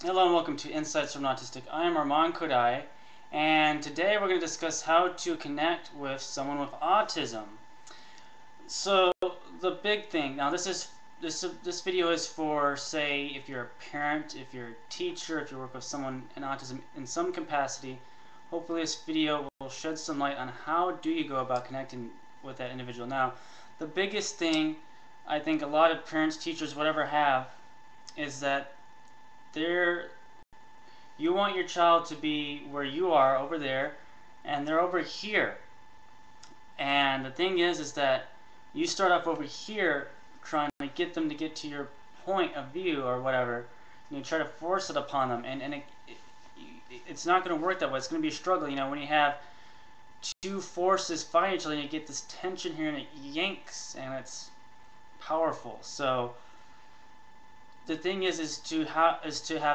Hello and welcome to Insights from Autistic. I am Arman Khodaei, and today we're going to discuss how to connect with someone with autism. So the big thing now, this video is for, say, if you're a parent, if you're a teacher, if you work with someone in autism in some capacity. Hopefully this video will shed some light on how do you go about connecting with that individual. Now, the biggest thing I think a lot of parents, teachers, whatever have is that you want your child to be where you are over there, and they're over here. And the thing is that you start off over here trying to get them to get to your point of view or whatever. And you try to force it upon them, and it's not going to work that way. It's going to be a struggle. You know, when you have two forces fighting each other, you get this tension here, and it yanks, and it's powerful. So the thing is to have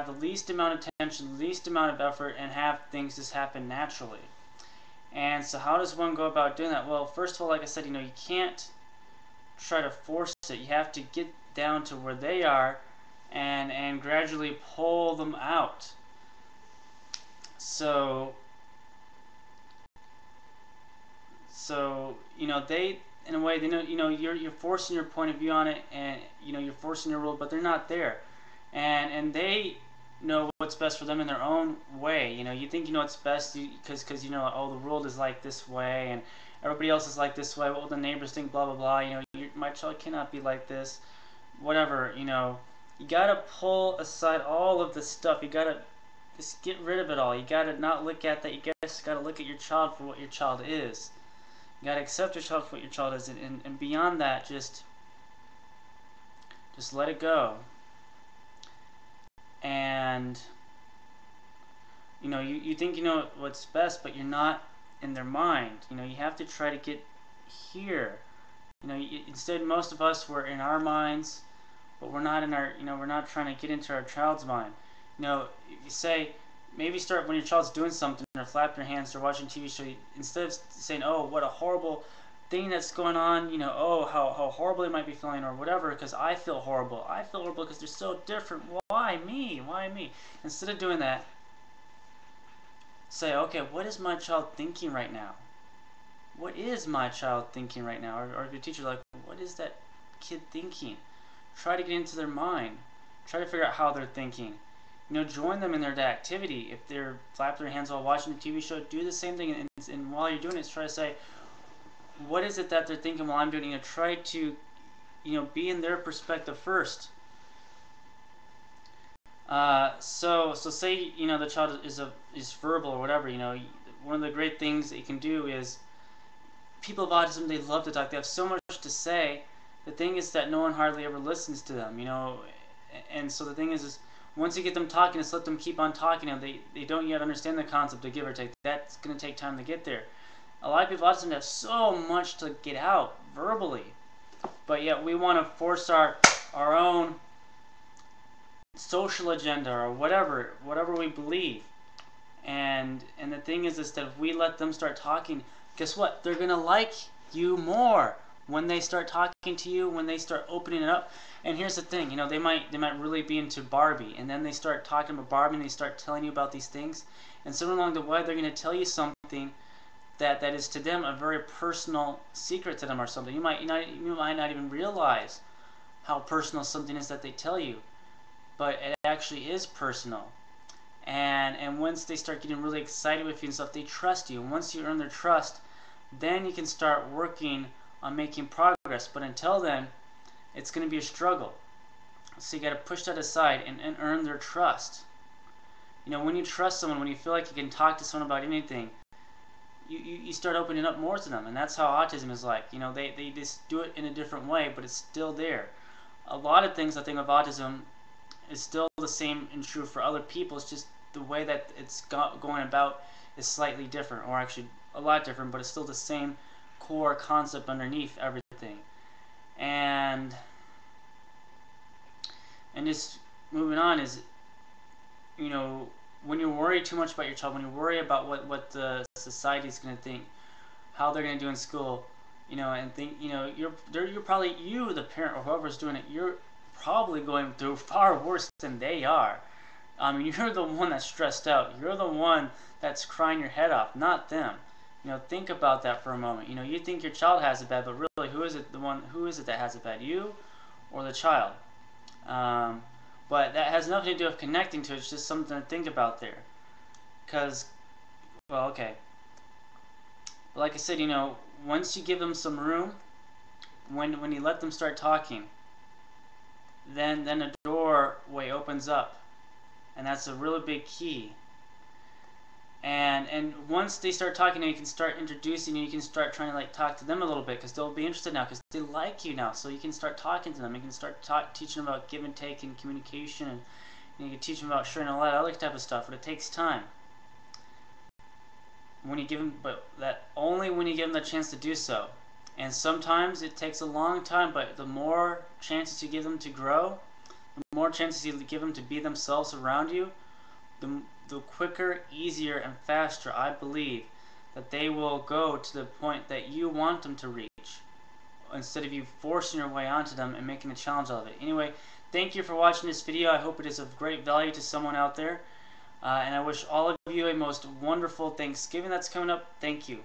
the least amount of tension, the least amount of effort, and have things just happen naturally. And so how does one go about doing that? Well, first of all, like I said, you can't try to force it. You have to get down to where they are and gradually pull them out. So they, in a way, they know, you're forcing your point of view on it, and you're forcing your rule, but they're not there, and they know what's best for them in their own way. You think you know what's best because oh, the world is like this way and everybody else is like this way. What will the neighbors think? Blah blah blah. My child cannot be like this. Whatever. You gotta pull aside all of this stuff. You gotta just get rid of it all. You gotta not look at that. You just gotta look at your child for what your child is. You gotta accept your child for what your child is, and beyond that, just let it go. And you think you know what's best, but you're not in their mind. You have to try to get here. Instead, most of us, we're in our minds, but we're not in our. We're not trying to get into our child's mind. You say, maybe start when your child's doing something, or flap your hands, or watching TV show. Instead of saying, "Oh, what a horrible thing that's going on," "Oh, how horrible they might be feeling," or whatever, because I feel horrible. I feel horrible because they're so different. Why me? Why me? Instead of doing that, say, okay, what is my child thinking right now? What is my child thinking right now? Or if your teacher's like, what is that kid thinking? Try to get into their mind. Try to figure out how they're thinking. Join them in their activity. If they're flapping their hands while watching a TV show, do the same thing. And while you're doing it, try to say, what is it that they're thinking while I'm doing it? Try to, be in their perspective first. So say the child is verbal or whatever. One of the great things that you can do is, people with autism, they love to talk. They have so much to say. The thing is that no one hardly ever listens to them. And so the thing is once you get them talking, just let them keep on talking. They don't yet understand the concept of give or take. That's going to take time to get there. A lot of people with autism have so much to get out verbally, but yet we want to force our own social agenda or whatever we believe. And the thing is that if we let them start talking, guess what? They're gonna like you more when they start talking to you, when they start opening it up. And here's the thing, they might really be into Barbie, and then they start talking about Barbie and they start telling you about these things, and somewhere along the way they're gonna tell you something that is to them a very personal secret to them or something. You might not even realize how personal something is that they tell you, but it actually is personal. And once they start getting really excited with you and stuff, they trust you. And once you earn their trust, then you can start working on making progress. But until then, it's going to be a struggle. So you got to push that aside and earn their trust. When you trust someone, when you feel like you can talk to someone about anything, you start opening up more to them. And that's how autism is like. They just do it in a different way, but it's still there. A lot of things I think of autism is still the same and true for other people. It's just the way that it's going about is slightly different, or actually a lot different, but it's still the same core concept underneath everything. And just moving on is, when you worry too much about your child, when you worry about what the society is going to think, how they're going to do in school, and think, you're probably, the parent or whoever's doing it, you're probably going through far worse than they are. You're the one that's stressed out. You're the one that's crying your head off, not them. Think about that for a moment. You think your child has it bad, but really, who is it that has it bad? You or the child? But that has nothing to do with connecting to it. It's just something to think about there. Because, well, okay. But like I said, once you give them some room, when you let them start talking, then a doorway opens up. And that's a really big key. And once they start talking, you can start introducing, and you can start trying to like talk to them a little bit, because they'll be interested now, because they like you now. So you can start talking to them. You can start teaching them about give and take and communication, and you can teach them about sharing a lot of other type of stuff. But it takes time. When you give them, but that only when you give them the chance to do so. And sometimes it takes a long time, but the more chances you give them to grow, the more chances you give them to be themselves around you, the quicker, easier, and faster I believe that they will go to the point that you want them to reach, instead of you forcing your way onto them and making a challenge out of it. Anyway, thank you for watching this video. I hope it is of great value to someone out there. And I wish all of you a most wonderful Thanksgiving that's coming up. Thank you.